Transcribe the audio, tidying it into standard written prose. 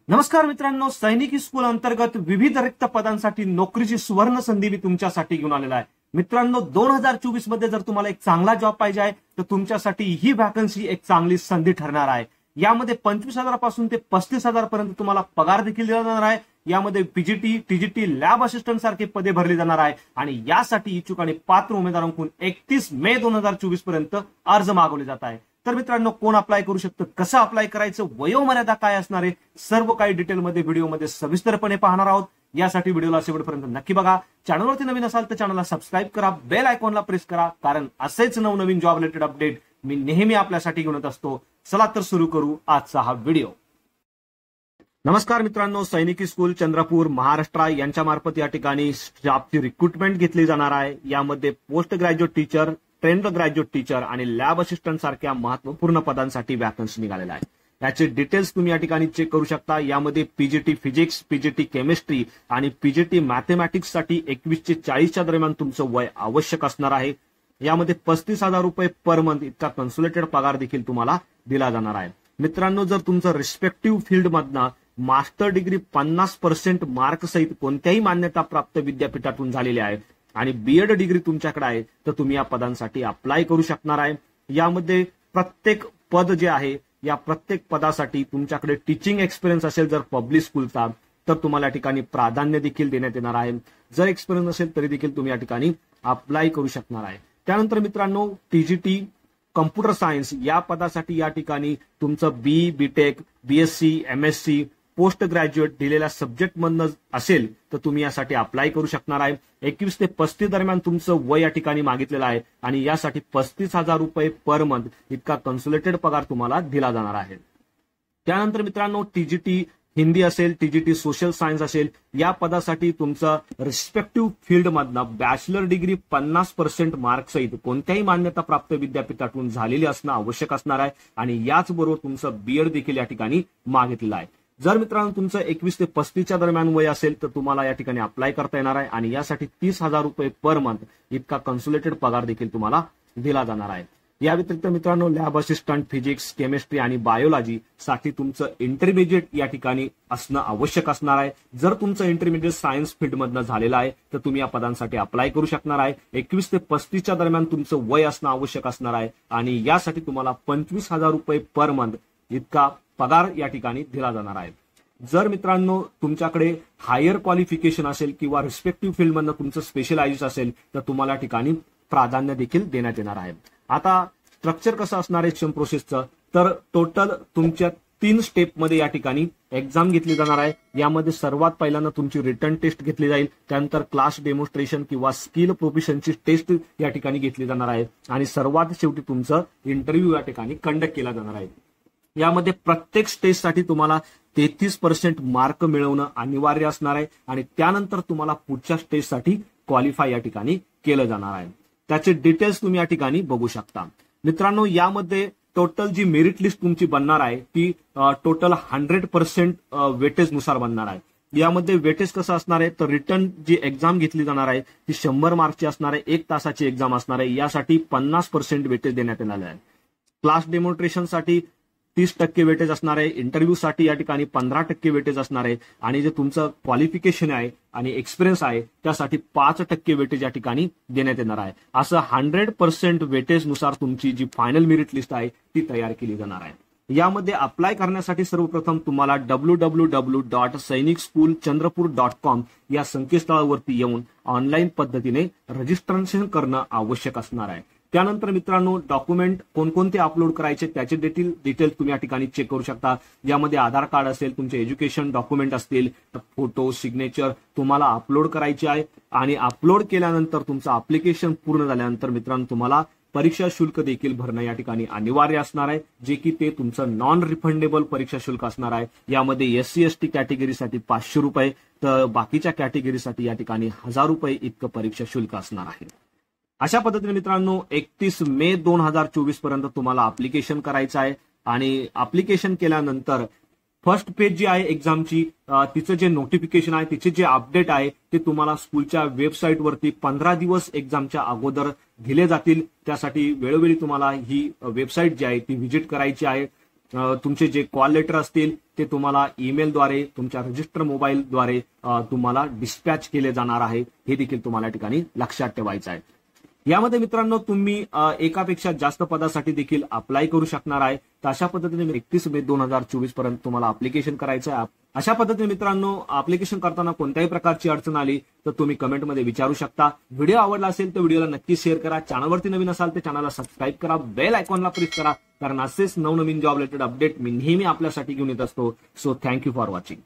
नमस्कार मित्रांनो, सैनिकी स्कूल अंतर्गत विविध रिक्त पदांसाठी नोकरीची सुवर्ण संधी मी तुमच्यासाठी घेऊन आलेला आहे। मित्रांनो, 2024 मध्ये जर तुम्हाला एक चांगला जॉब पाहिजे आहे तर तुमच्यासाठी ही वॅकन्सी एक चांगली संधी ठरणार आहे। यामध्ये 25,000 पासून ते 35,000 पर्यंत तुम्हाला पगार देखील दिला जाणार आहे। यामध्ये पीजीटी, टीजीटी, लॅब असिस्टंट सारखे पदे भरली जाणार आहे आणि यासाठी इच्छुक आणि पात्र उमेदवारांकडून 31 मे 2024 पर्यंत अर्ज मागवले जात आहे। तर मित्रांनो, कोण अप्लाय करू शकतं, कसं अप्लाय करायचं, वयोमर्यादा काय असणार आहे, सर्व काही डिटेलमध्ये व्हिडिओमध्ये सविस्तरपणे पाहणार आहोत। यासाठी व्हिडिओला शेवटपर्यंत नक्की बघा। चॅनलवरती नवीन असाल तर चॅनलला सबस्क्राईब करा, बेल आयकॉनला प्रेस करा, कारण असेच नवनवीन जॉब रिलेटेड अपडेट मी नेहमी आपल्यासाठी घेऊन येत असतो। चला तर सुरू करू आजचा हा व्हिडिओ। नमस्कार मित्रांनो, सैनिकी स्कूल चंद्रपूर महाराष्ट्र यांच्या मार्फत या ठिकाणी स्टाफची रिक्रुटमेंट घेतली जाणार आहे। यामध्ये post graduate teacher, trend graduate teacher आणि लॅब असिस्टंट सारख्या महत्वपूर्ण पदांसाठी वॅकन्सी निघालेल्या आहे। याचे डिटेल्स तुम्ही या ठिकाणी चेक करू शकता। यामध्ये पीजीटी फिजिक्स, पीजीटी केमिस्ट्री आणि पीजीटी मॅथमॅटिक्स साठी 21 ते 40च्या दरम्यान तुमचं वय आवश्यक असणार आहे। यामध्ये 35,000 रुपये पर मंथ इतका कन्सोलिडेटेड पगार देखील तुम्हाला दिला जाणार आहे। मित्रांनो, जर तुमचं रिस्पेक्टिव्ह फील्ड मधनं मास्टर डिग्री 50% मार्क सहित कोणत्याही मान्यता प्राप्त विद्यापीठातून झालेली आहे आणि बीएड डिग्री तुमच्याकडे आहे तर तुम्ही या पदांसाठी अप्लाय करू शकणार आहे। यामध्ये प्रत्येक पद जे आहे, या प्रत्येक पदासाठी तुमच्याकडे टीचिंग एक्सपिरियन्स असेल जर पब्लिक स्कूलचा तर तुम्हाला या ठिकाणी प्राधान्य देखील देण्यात येणार आहे। जर एक्सपिरियन्स असेल तरी देखील तुम्ही या ठिकाणी अप्लाय करू शकणार आहे। त्यानंतर मित्रांनो, टीजीटी कम्प्युटर सायन्स या पदासाठी या ठिकाणी तुमचं BTech, BSc, MSc, post graduate दिलेल्या सब्जेक्ट मधनं असेल तर तुम्ही यासाठी अप्लाय करू शकणार आहे। 21 ते 35 दरम्यान तुमचं वय या ठिकाणी मागितलेलं आहे आणि यासाठी 35,000 रुपये पर मंथ इतका कन्सोलिडेटेड पगार तुम्हाला दिला जाणार आहे। त्यानंतर मित्रांनो, टीजीटी हिंदी असेल, टीजीटी सोशल सायन्स असेल, या पदासाठी तुमचं रिस्पेक्टिव्ह फील्ड मधनं बॅचलर डिग्री 50% मार्क सहित कोणत्याही मान्यता प्राप्त विद्यापीठातून झालेली असणं आवश्यक असणार आहे आणि याचबरोबर तुमचं बीएड देखील या ठिकाणी मागितलेलं आहे। जर मित्रांनो तुमचं 21 ते 35च्या दरम्यान वय असेल तर तुम्हाला या ठिकाणी अप्लाय करता येणार आहे आणि यासाठी 30,000 रुपये पर मंथ इतका कन्सोलिडेटेड पगार देखील तुम्हाला दिला जाणार आहे। या व्यतिरिक्त मित्रांनो, लॅब असिस्टंट फिजिक्स, केमिस्ट्री आणि बायोलॉजी साठी तुमचं इंटरमिजिएट या ठिकाणी असणं आवश्यक असणार आहे। जर तुमचं इंटरमिजिएट सायन्स फील्डमधनं झालेलं आहे तर तुम्ही या पदांसाठी अप्लाय करू शकणार आहे। 21 ते 35च्या दरम्यान तुमचं वय असणं आवश्यक असणार आहे आणि यासाठी तुम्हाला 25,000 रुपये पर मंथ इतका पगार या ठिकाणी दिला जाणार आहे। जर मित्रांनो तुमच्याकडे हायर क्वालिफिकेशन असेल किंवा रिस्पेक्टिव्ह फील्डमधनं तुमचं स्पेशलायझेशन असेल तर तुम्हाला या ठिकाणी प्राधान्य देखील देण्यात येणार आहे। आता स्ट्रक्चर कसं असणार आहे एक्झाम प्रोसेसचं, तर टोटल तुमच्या 3 स्टेपमध्ये या ठिकाणी एक्झाम घेतली जाणार आहे। यामध्ये सर्वात पहिल्यांदा तुमची रिटन टेस्ट घेतली जाईल, त्यानंतर क्लास डेमॉन्स्ट्रेशन किंवा स्किल प्रोफिशियन्सी टेस्ट या ठिकाणी घेतली जाणार आहे आणि सर्वात शेवटी तुमचं इंटरव्ह्यू या ठिकाणी कंडक्ट केला जाणार आहे। यामध्ये प्रत्येक स्टेजसाठी तुम्हाला 33% मार्क मिळवणं अनिवार्य असणार आहे आणि त्यानंतर तुम्हाला पुढच्या स्टेजसाठी क्वालिफाय या ठिकाणी केलं जाणार आहे। त्याचे डिटेल्स तुम्ही या ठिकाणी बघू शकता। मित्रांनो, यामध्ये टोटल जी मेरिट लिस्ट तुमची बनणार आहे ती टोटल 100% वेटेज नुसार बनणार आहे। यामध्ये वेटेज कसं असणार आहे, तर रिटर्न जी एक्झाम घेतली जाणार आहे ती 100 मार्कची असणार आहे, 1 तासाची एक्झाम असणार आहे। यासाठी 50% वेटेज देण्यात येणार आहे। क्लास डेमॉन्स्ट्रेशनसाठी 30% वेटेज असणार आहे, इंटरव्ह्यूसाठी या ठिकाणी 15% वेटेज असणार आहे आणि जे तुमचं क्वालिफिकेशन आहे आणि एक्सपिरियन्स आहे त्यासाठी 5% वेटेज या ठिकाणी देण्यात येणार आहे। असं 100% वेटेज नुसार तुमची जी फायनल मेरिट लिस्ट आहे ती तयार केली जाणार आहे। यामध्ये अप्लाय करण्यासाठी सर्वप्रथम तुम्हाला www.sainikschoolchandrapur.com या संकेतस्थळावरती येऊन ऑनलाईन पद्धतीने रजिस्ट्रेशन करणं आवश्यक असणार आहे। त्यानंतर मित्रांनो, डॉक्युमेंट कोणकोणते अपलोड करायचे त्याचे डिटेल तुम्ही या ठिकाणी चेक करू शकता। यामध्ये आधार कार्ड असेल, तुमचे एज्युकेशन डॉक्युमेंट असतील, फोटो, सिग्नेचर तुम्हाला अपलोड करायचे आहे आणि अपलोड केल्यानंतर तुमचं अप्लिकेशन पूर्ण झाल्यानंतर मित्रांनो तुम्हाला परीक्षा शुल्क देखील भरणं या ठिकाणी अनिवार्य असणार आहे, जे की ते तुमचं नॉन रिफंडेबल परीक्षा शुल्क असणार आहे। यामध्ये एससी एसटी कॅटेगरीसाठी 500 रुपये तर बाकीच्या कॅटेगरीसाठी या ठिकाणी 1000 रुपये इतकं परीक्षा शुल्क असणार आहे। अशा पद्धतीने मित्रांनो 31 मे 2024 पर्यंत तुम्हाला अप्लिकेशन करायचं आहे आणि अप्लिकेशन केल्यानंतर फर्स्ट पेज जी आहे एक्झामची तिचं जे नोटिफिकेशन आहे, तिचे जे अपडेट आहे ते तुम्हाला स्कूलच्या वेबसाईटवरती 15 दिवस एक्झामच्या अगोदर दिले जातील। त्यासाठी वेळोवेळी तुम्हाला ही वेबसाईट जी आहे ती व्हिजिट करायची आहे। तुमचे जे कॉल लेटर असतील ते तुम्हाला ईमेलद्वारे तुमच्या रजिस्टर मोबाईलद्वारे तुम्हाला डिस्पॅच केले जाणार आहे, हे देखील तुम्हाला या ठिकाणी लक्षात ठेवायचं आहे. यामध्ये मित्रांनो तुम्ही एकापेक्षा जास्त पदासाठी देखील अप्लाय करू शकणार आहे. तर अशा पद्धतीने 31 मे 2024 पर्यंत तुम्हाला अप्लिकेशन करायचं आहे. अशा पद्धतीने मित्रांनो अप्लिकेशन करताना कोणत्याही प्रकारची अडचण आली तर तुम्ही कमेंटमध्ये विचारू शकता. व्हिडिओ आवडला असेल तर व्हिडिओला नक्की शेअर करा. चॅनलवरती नवीन असाल तर चॅनलला सबस्क्राईब करा, बेल आयकॉनला प्रेस करा, कारण असेच नवनवीन जॉब रिलेटेड अपडेट मी नेहमी आपल्यासाठी घेऊन येत असतो. So thank you for watching.